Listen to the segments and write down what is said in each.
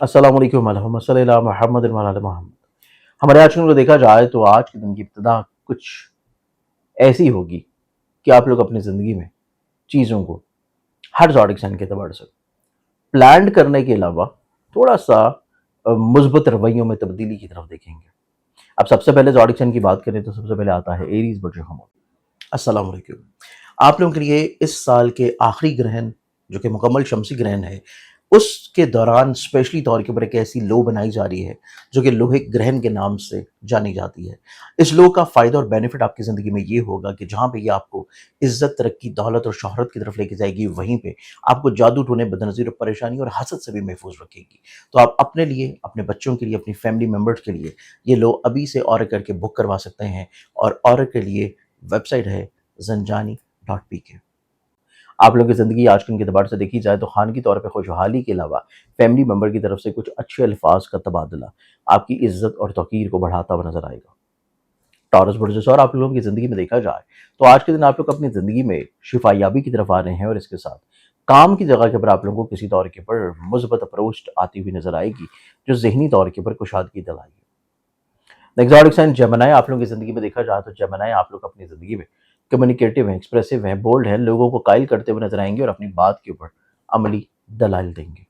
अस्सलाम वालेकुम अल्लाहुम्मा सल्ली अला मुहम्मद व अला मुहम्मद। हमारे आज को देखा जाए तो आज के दिन की इब्तिदा कुछ ऐसी होगी कि आप लोग अपनी ज़िंदगी में चीज़ों को हर ज़ोडिक्शन के एतबार से प्लान्ड करने के अलावा थोड़ा-सा मुस्बत रवैयों में तब्दीली की तरफ देखेंगे। अब सबसे पहले ज़ोडिक्शन की बात करें तो सबसे पहले आता है एरीज़ बुर्ज हमूल। अस्सलाम वालेकुम। आप लोगों के लिए इस साल के आखिरी ग्रहण जो कि मुकम्मल शमसी ग्रहण है, उसके दौरान स्पेशली तौर के ऊपर एक ऐसी लो बनाई जा रही है जो कि लोहे ग्रहण के नाम से जानी जाती है। इस लो का फ़ायदा और बेनिफिट आपकी ज़िंदगी में ये होगा कि जहाँ पे ये आपको इज़्ज़त, तरक्की, दौलत और शोहरत की तरफ लेके जाएगी, वहीं पे आपको जादू टोने, बदनज़ीर और परेशानी और हसद से भी महफूज़ रखेगी। तो आप अपने लिए, अपने बच्चों के लिए, अपनी फैमिली मेंबर्स के लिए ये लो अभी से ऑर्डर करके बुक करवा सकते हैं और ऑर्डर के लिए वेबसाइट है ज़ंजानी.pk। आप लोगों की ज़िंदगी आजकल के एतबार से देखी जाए तो ख़ानगी तौर पे खुशहाली के अलावा फैमिली मेंबर की तरफ से कुछ अच्छे अल्फाज का तबादला आपकी इज़्ज़त और तौक़ीर को बढ़ाता हुआ नज़र आएगा। टॉरस बुर्ज और आप लोगों की ज़िंदगी में देखा जाए तो आज के दिन आप लोग अपनी ज़िंदगी में शिफायाबी की तरफ आ रहे हैं और इसके साथ काम की जगह के ऊपर आप लोगों को किसी तौर के ऊपर मुस्बत अप्रोच आती हुई नज़र आएगी जो ज़हनी तौर के ऊपर कुशादगी दिलाएगी। Next sign Gemini. आप लोगों की ज़िंदगी में देखा जाए तो जेमिनी आप लोग अपनी ज़िंदगी में कम्युनिकेटिव हैं, एक्सप्रेसिव हैं, बोल्ड हैं, लोगों को कायल करते हुए नजर आएंगे और अपनी बात के ऊपर अमली दलाइल देंगे।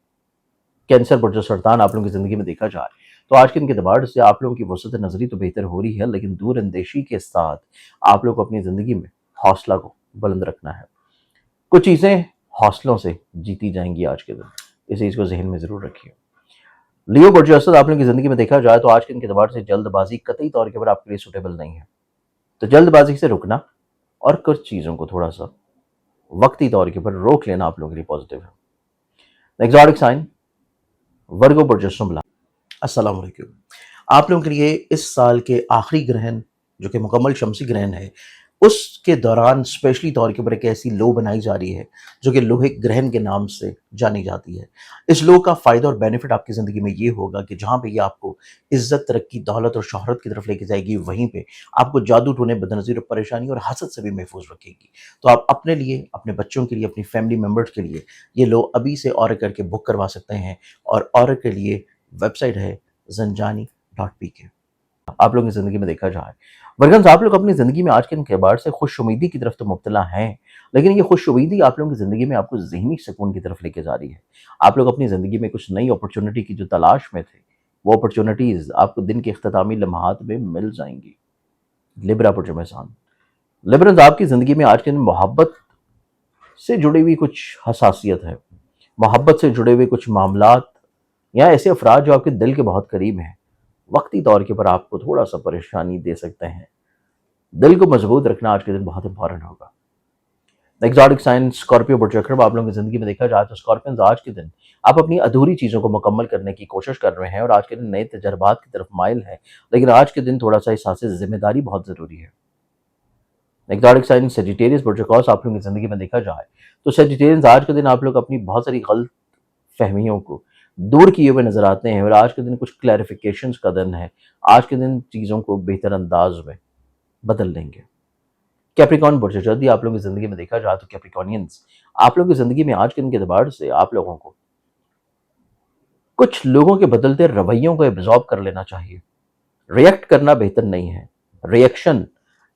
कैंसर बुर्ज सरतान। आप लोगों की ज़िंदगी में देखा जाए तो आज के दिन के एतबार से आप लोगों की वसत नज़री तो बेहतर हो रही है, लेकिन दूर अंदेशी के साथ आप लोग को अपनी ज़िंदगी में हौसला को बुलंद रखना है। कुछ चीज़ें हौसलों से जीती जाएंगी आज के दिन, इस चीज़ को जहन में ज़रूर रखिए। लियो बुर्ज असद। आप लोगों की ज़िंदगी में देखा जाए तो आज के दिन के एतबार से जल्दबाजी कतई तौर के ऊपर आपके लिए सूटेबल नहीं है, तो जल्दबाजी से रुकना और कुछ चीज़ों को थोड़ा सा वक्ती तौर के ऊपर रोक लेना आप लोगों के लिए पॉजिटिव है। एक्सोटिक साइन वर्गो बुर्ज शुमला। अस्सलाम वालेकुम। आप लोगों के लिए इस साल के आखिरी ग्रहण जो कि मुकम्मल शमसी ग्रहण है, उसके दौरान स्पेशली तौर के ऊपर एक ऐसी लो बनाई जा रही है जो कि लोहे ग्रहण के नाम से जानी जाती है। इस लो का फ़ायदा और बेनिफिट आपकी ज़िंदगी में ये होगा कि जहाँ पे ये आपको इज़्ज़त, तरक्की, दौलत और शोहरत की तरफ लेके जाएगी, वहीं पे आपको जादू टोने, बदनज़ीर और परेशानी और हसद से भी महफूज़ रखेगी। तो आप अपने लिए, अपने बच्चों के लिए, अपनी फैमिली मेंबर्स के लिए ये लो अभी से ऑर्डर करके बुक करवा सकते हैं और ऑर्डर के लिए वेबसाइट है ज़ंजानी.pk। आप लोगों की ज़िंदगी में देखा जाए वर्गन्स, आप लोग अपनी ज़िंदगी में आज के एतबार से खुशउम्मीदी की तरफ तो मुब्तला हैं, लेकिन ये खुशउम्मीदी आप लोगों की ज़िंदगी में आपको ज़हनी सुकून की तरफ लेके जा रही है। आप लोग अपनी ज़िंदगी में कुछ नई अपॉर्चुनिटी की जो तलाश में थे, वो अपॉर्चुनिटीज़ आपको दिन के इख्तितामी लम्हात में मिल जाएंगी। लिब्रा बुर्ज मेज़ान। लिब्रन्स, आपकी ज़िंदगी में आज के दिन मोहब्बत से जुड़ी हुई कुछ हसासियत है, मोहब्बत से जुड़े हुए कुछ मामलात या ऐसे अफराद जो आपके दिल के बहुत करीब हैं, वक्ती तौर के ऊपर आपको थोड़ा सा परेशानी दे सकते हैं। दिल को मजबूत रखना आज के दिन बहुत इंपॉर्टेंट होगा। एक्सोटिक साइन स्कॉर्पियो बुर्ज अक्रब। आप लोगों की ज़िंदगी में देखा जाए तो स्कॉर्पियंस, आज के दिन आप अपनी अधूरी चीज़ों को मुकम्मल करने की कोशिश कर रहे हैं और आज के दिन नए तजर्बात की तरफ माइल हैं, लेकिन आज के दिन थोड़ा सा एहसास ज़िम्मेदारी बहुत ज़रूरी है। एक्सोटिक साइन सेजिटेरियस बुर्ज अक्रॉस। आप लोगों की ज़िंदगी में देखा जाए तो सेजिटेरियंस, आज के दिन आप लोग अपनी बहुत सारी गलत फहमियों को दूर किए हुए नजर आते हैं और आज के दिन कुछ क्लैरिफिकेशंस का दिन है। आज के दिन चीज़ों को बेहतर अंदाज में बदल देंगे। कैप्रिकॉन बुर्ज जल्दी। आप लोगों की ज़िंदगी में देखा जाए तो कैप्रिकॉनियंस, आप लोगों की ज़िंदगी में आज के दिन के एतबार से आप लोगों को कुछ लोगों के बदलते रवैयों को एब्जॉर्ब कर लेना चाहिए। रिएक्ट करना बेहतर नहीं है। रिएक्शन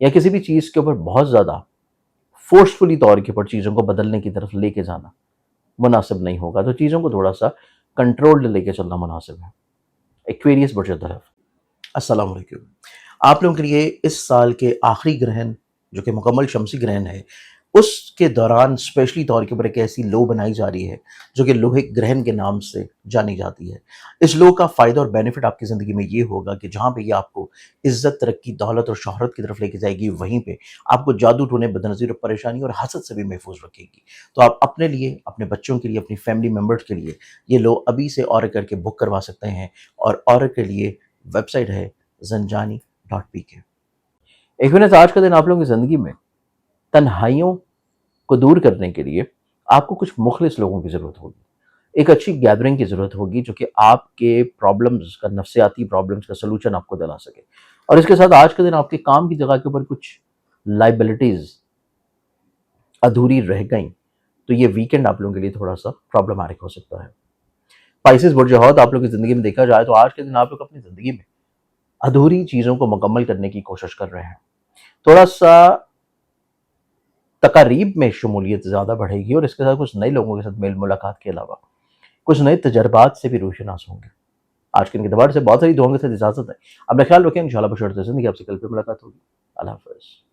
या किसी भी चीज़ के ऊपर बहुत ज़्यादा फोर्सफुली तौर के ऊपर चीज़ों को बदलने की तरफ लेके जाना मुनासिब नहीं होगा, तो चीज़ों को थोड़ा सा कंट्रोल्ड लेके चलना मुनासिब है। एक्वेरियस बुर्ज तरफ। अस्सलाम वालेकुम। आप लोगों के लिए इस साल के आखिरी ग्रहण जो कि मुकम्मल शमसी ग्रहण है, उसके दौरान स्पेशली तौर के ऊपर एक ऐसी लो बनाई जा रही है जो कि लोहे ग्रहण के नाम से जानी जाती है। इस लो का फ़ायदा और बेनिफिट आपकी ज़िंदगी में ये होगा कि जहाँ पे ये आपको इज़्ज़त, तरक्की, दौलत और शोहरत की तरफ लेके जाएगी, वहीं पे आपको जादू टोने, बदनज़ीर और परेशानी और हसद से भी महफूज़ रखेगी। तो आप अपने लिए, अपने बच्चों के लिए, अपनी फैमिली मेंबर्स के लिए ये लो अभी से ऑर्डर करके बुक करवा सकते हैं और ऑर्डर के लिए वेबसाइट है ज़ंजानी.pk। एक मिनट, आज का दिन आप लोगों की ज़िंदगी में तन्हाइयों को दूर करने के लिए आपको कुछ मुखलिस लोगों की ज़रूरत होगी। एक अच्छी गैदरिंग की ज़रूरत होगी जो कि आपके प्रॉब्लम्स का, नफ्सियाती प्रॉब्लम्स का सलूशन आपको दिला सके। और इसके साथ आज के दिन आपके काम की जगह के ऊपर कुछ लाइबिलिटीज़ अधूरी रह गई, तो ये वीकेंड आप लोगों के लिए थोड़ा सा प्रॉब्लमैटिक हो सकता है। स्पाइसेस बुर्ज हो तो आप लोग की ज़िंदगी में देखा जाए तो आज के दिन आप लोग अपनी ज़िंदगी में अधूरी चीज़ों को मुकम्मल करने की कोशिश कर रहे हैं। थोड़ा-सा तकारीब में शमूलियत ज़्यादा बढ़ेगी और इसके साथ कुछ नए लोगों के साथ मेल मुलाकात के अलावा कुछ नए तजर्बात से भी रोशनास होंगे। आज के दिन के दबार से बहुत सारी दुआओं के साथ इजाज़त है। अपना ख्याल रखें, इंशाअल्लाह बशर्ते ज़िंदगी आपसे कल फिर मुलाकात होगी। अल्लाह हाफ़िज़।